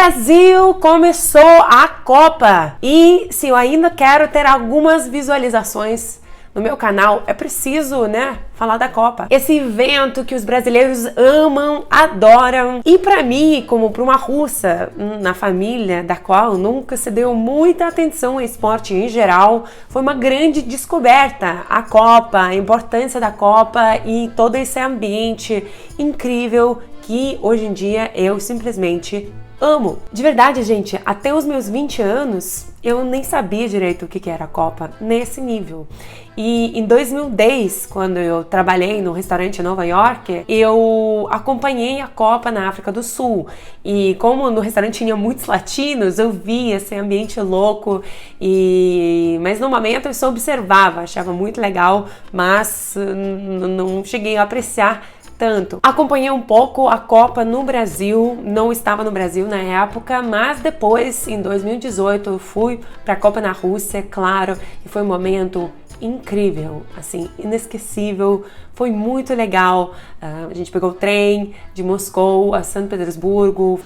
Brasil, começou a Copa! E se eu ainda quero ter algumas visualizações no meu canal, é preciso, falar da Copa. Esse evento que os brasileiros amam, adoram. E pra mim, como pra uma russa na família, da qual nunca se deu muita atenção ao esporte em geral, foi uma grande descoberta. A Copa, a importância da Copa e todo esse ambiente incrível que hoje em dia eu simplesmente amo. De verdade, gente, até os meus 20 anos, eu nem sabia direito o que era a Copa nesse nível. E em 2010, quando eu trabalhei no restaurante em Nova York, eu acompanhei a Copa na África do Sul. E como no restaurante tinha muitos latinos, eu vi esse ambiente louco. Mas no momento eu só observava, achava muito legal, mas não cheguei a apreciar tanto. Acompanhei um pouco a Copa no Brasil, não estava no Brasil na época, mas depois, em 2018, eu fui para a Copa na Rússia, claro, e foi um momento incrível, assim, inesquecível, foi muito legal. A gente pegou o trem de Moscou a São Petersburgo.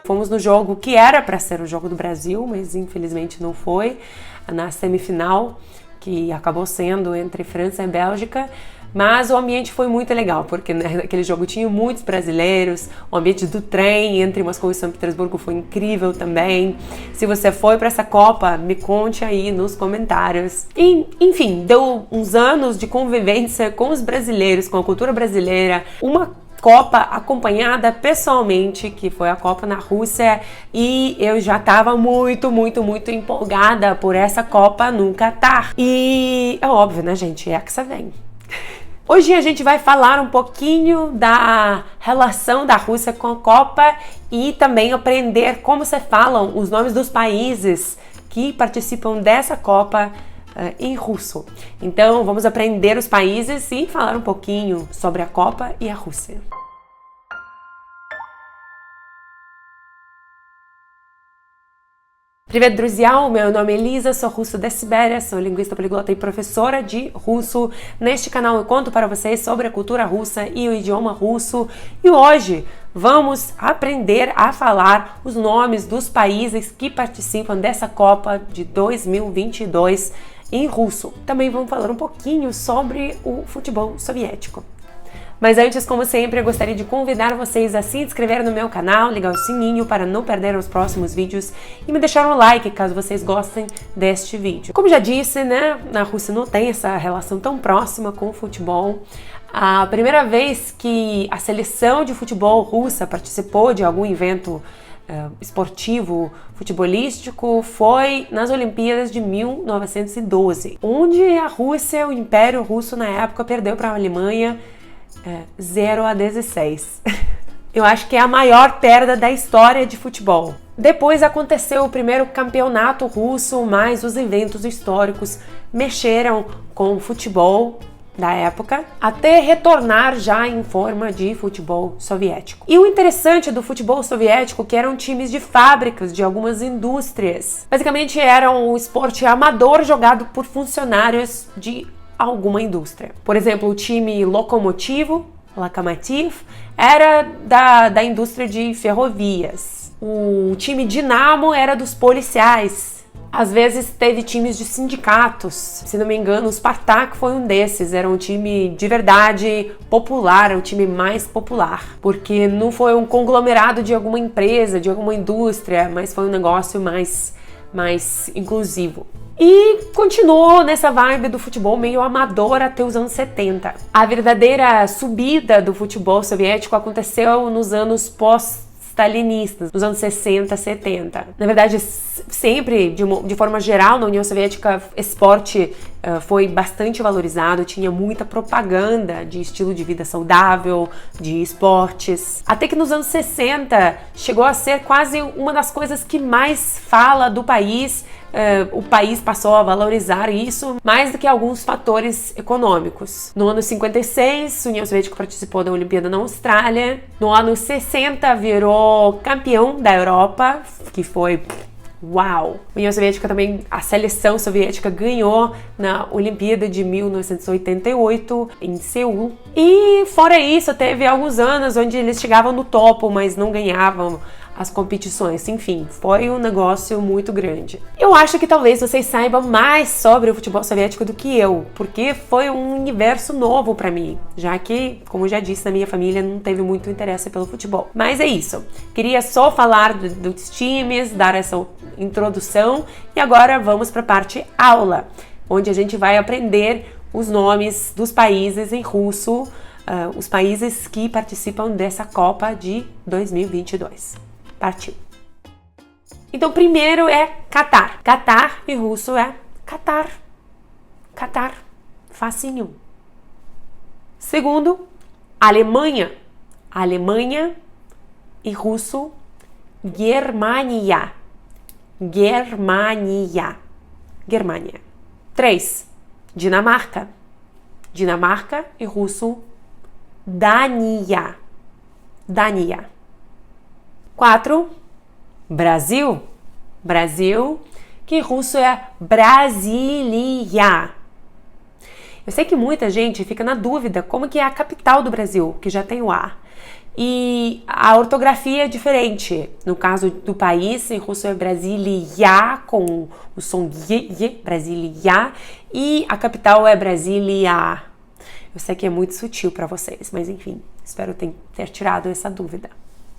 Fomos no jogo que era para ser o jogo do Brasil, mas infelizmente não foi, na semifinal, que acabou sendo entre França e Bélgica. Mas o ambiente foi muito legal, porque naquele jogo tinha muitos brasileiros, o ambiente do trem entre Moscou e São Petersburgo foi incrível também. Se você foi para essa Copa, me conte aí nos comentários. E, enfim, deu uns anos de convivência com os brasileiros, com a cultura brasileira, uma Copa acompanhada pessoalmente, que foi a Copa na Rússia, e eu já estava muito empolgada por essa Copa no Catar. E é óbvio, né, gente? É que você vem. Hoje a gente vai falar um pouquinho da relação da Rússia com a Copa e também aprender como se falam os nomes dos países que participam dessa Copa em russo. Então vamos aprender os países e falar um pouquinho sobre a Copa e a Rússia. Привет, друзья! Meu nome é Elisa, sou russo da Sibéria, sou linguista poliglota e professora de russo. Neste canal eu conto para vocês sobre a cultura russa e o idioma russo. E hoje vamos aprender a falar os nomes dos países que participam dessa Copa de 2022 em russo. Também vamos falar um pouquinho sobre o futebol soviético. Mas antes, como sempre, eu gostaria de convidar vocês a se inscrever no meu canal, ligar o sininho para não perder os próximos vídeos e me deixar um like caso vocês gostem deste vídeo. Como já disse, na Rússia não tem essa relação tão próxima com o futebol. A primeira vez que a seleção de futebol russa participou de algum evento esportivo, futebolístico, foi nas Olimpíadas de 1912, onde a Rússia, o Império Russo na época, perdeu para a Alemanha 0-16. Eu acho que é a maior perda da história de futebol. Depois aconteceu o primeiro campeonato russo, mas os eventos históricos mexeram com o futebol da época, até retornar já em forma de futebol soviético. E o interessante do futebol soviético é que eram times de fábricas de algumas indústrias. Basicamente era um esporte amador jogado por funcionários de alguma indústria. Por exemplo, o time Lokomotiv era da indústria de ferrovias. O time Dinamo era dos policiais. Às vezes teve times de sindicatos. Se não me engano, o Spartak foi um desses. Era um time de verdade popular, o time mais popular. Porque não foi um conglomerado de alguma empresa, de alguma indústria, mas foi um negócio mais inclusivo. E continuou nessa vibe do futebol meio amador até os anos 70. A verdadeira subida do futebol soviético aconteceu nos anos pós stalinistas, nos anos 60, 70. Na verdade, sempre, de forma geral, na União Soviética, esporte foi bastante valorizado, tinha muita propaganda de estilo de vida saudável, de esportes. Até que nos anos 60 chegou a ser quase uma das coisas que mais fala do país. O país passou a valorizar isso mais do que alguns fatores econômicos. No ano 56, a União Soviética participou da Olimpíada na Austrália. No ano 60, virou campeão da Europa, que foi... Uau! A União Soviética também, a seleção soviética ganhou na Olimpíada de 1988 em Seul. E fora isso, teve alguns anos onde eles chegavam no topo, mas não ganhavam as competições. Enfim, foi um negócio muito grande. Eu acho que talvez vocês saibam mais sobre o futebol soviético do que eu, porque foi um universo novo para mim, já que, como já disse, na minha família não teve muito interesse pelo futebol. Mas é isso. Queria só falar dos times, dar essa introdução e agora vamos para a parte aula, onde a gente vai aprender os nomes dos países em russo, os países que participam dessa Copa de 2022. Partiu. Então, primeiro é Catar. Catar em russo é Catar. Catar. Facinho. Segundo, Alemanha. Alemanha em russo, Germania. Germania. Germania. 3. Dinamarca. Dinamarca em russo, Dania. Dania. 4. Brasil. Brasil, que em russo é Brasília. Eu sei que muita gente fica na dúvida como que é a capital do Brasil, que já tem o A. E a ortografia é diferente. No caso do país, em russo é Brasília, com o som Y, Brasília, e a capital é Brasília. Eu sei que é muito sutil para vocês, mas enfim, espero ter tirado essa dúvida.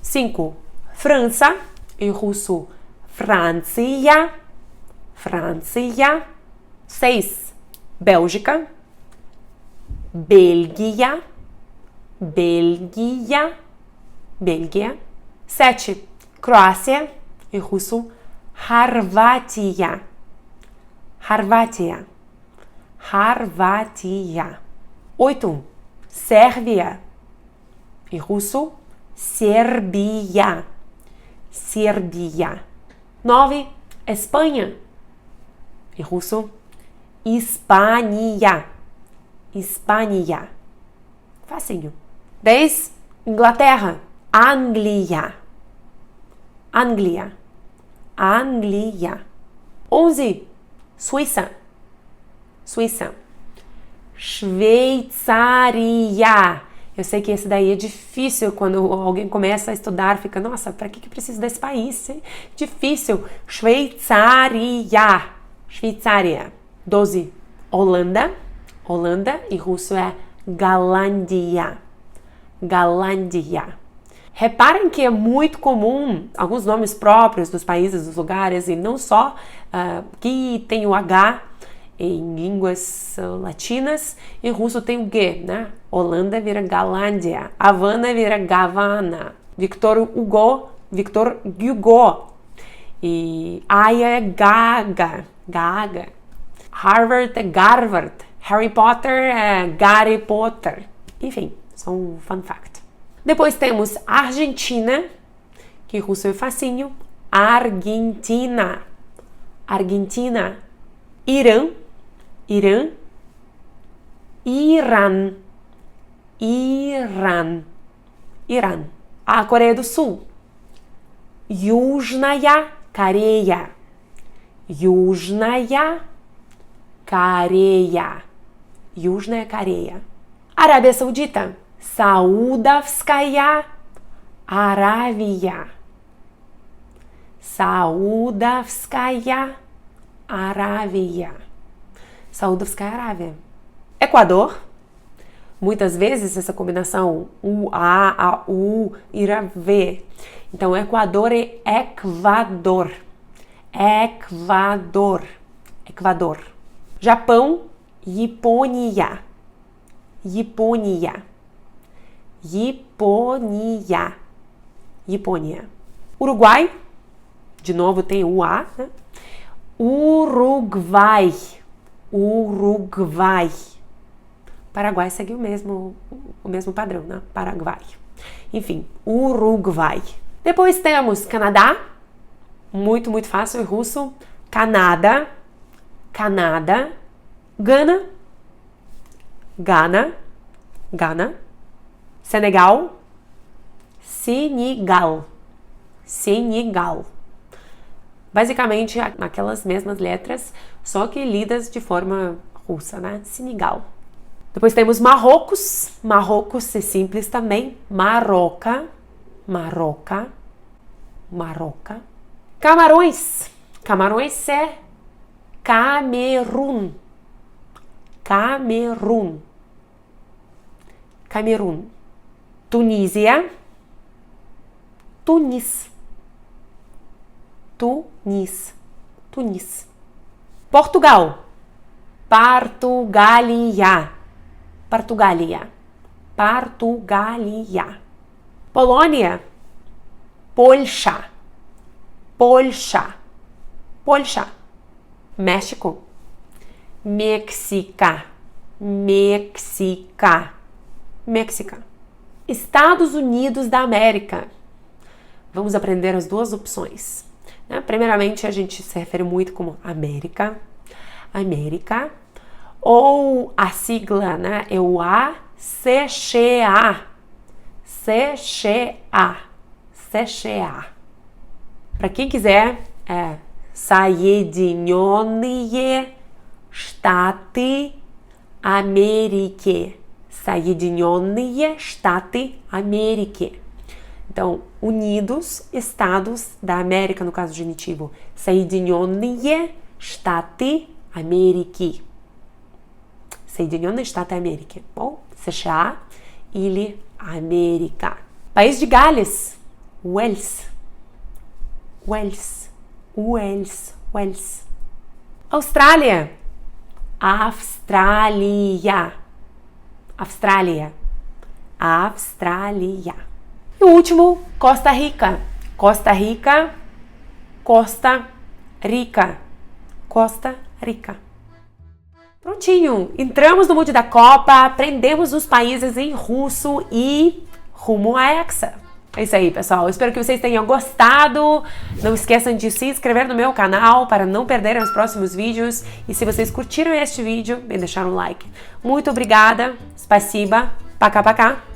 5. França, em russo, Francia. Francia. 6. Bélgica. Bélgia. Bélgia. Bélgia. 7. Croácia, em russo, Horvátia. Horvátia. Horvátia. 8. Sérvia, em russo, Serbia. Serbia. 9. Espanha, em russo, Hispania. Hispania. Facinho. 10. Inglaterra. Anglia. Anglia. Anglia. 11. Suíça. Suíça. Shveicaria. Eu sei que esse daí é difícil quando alguém começa a estudar, fica, nossa, para que precisa desse país? É difícil. Shveicaria. Shveicaria. 12. Holanda. Holanda, em russo é Galândia. Galândia. Reparem que é muito comum alguns nomes próprios dos países, dos lugares, e não só que tem o H em línguas latinas, em russo tem o G, né? Holanda vira Galândia, Havana vira Gavana, Victor Hugo, Victor Hugo, e Aya é Gaga, Gaga, Harvard é Garvard, Harry Potter é Gary Potter, enfim, só um fun fact. Depois temos Argentina, que em russo é facinho, Argentina, Argentina, Irã, Irã, Irã, Irã, Irã. A Coreia do Sul, Yuzhnaya Koreia, Yuzhnaya Koreia, Yuzhnaya Koreia. Arábia Saudita, Saudavskaya Arábia, Saudavskaya Arábia, Saudavskaya Arábia. Equador, muitas vezes essa combinação U-A-A-U irá V. Então, Equador é Equador. Equador. Equador. Japão, Iponia. Iponia. Iponia. Япония. Uruguai, de novo tem o A, né? Uruguai. Uruguai. Paraguai segue o mesmo padrão, né? Paraguai. Enfim, Uruguai. Depois temos Canadá. Muito, muito fácil. Em russo. Canadá. Canadá. Gana. Gana. Gana. Senegal. Senegal. Senegal. Basicamente, aquelas mesmas letras, só que lidas de forma russa, né? Senegal. Depois temos Marrocos. Marrocos é simples também. Marroca. Marroca. Marroca. Camarões. Camarões é Camerun. Camerun. Camerun. Tunísia. Tunis. Tunis. Tunis. Portugal. Portugália. Portugália. Portugália. Polônia. Polscha. Polscha. Polscha. México. Méxica. Méxica. Méxica. Estados Unidos da América. Vamos aprender as duas opções. Primeiramente, a gente se refere muito como América. América. Ou a sigla, né? É o ACCA. CCA. CCA. Para quem quiser, é Соединенные Штаты Америки. Соединенные Штаты Америки. Então, Unidos Estados da América, no caso genitivo. Соединенные Штаты Америки. Соединенные Штаты Америки. Bom, США или América. País de Gales. Wales. Wales. Wales. Wales. Austrália. Austrália. Austrália. Austrália. E o último, Costa Rica. Costa Rica. Costa Rica. Costa Rica. Prontinho, entramos no Mude da Copa, aprendemos os países em russo e rumo a Hexa. É isso aí, pessoal. Espero que vocês tenham gostado. Não esqueçam de se inscrever no meu canal para não perderem os próximos vídeos. E se vocês curtiram este vídeo, deixar um like. Muito obrigada. Спасибо. Пока-пока.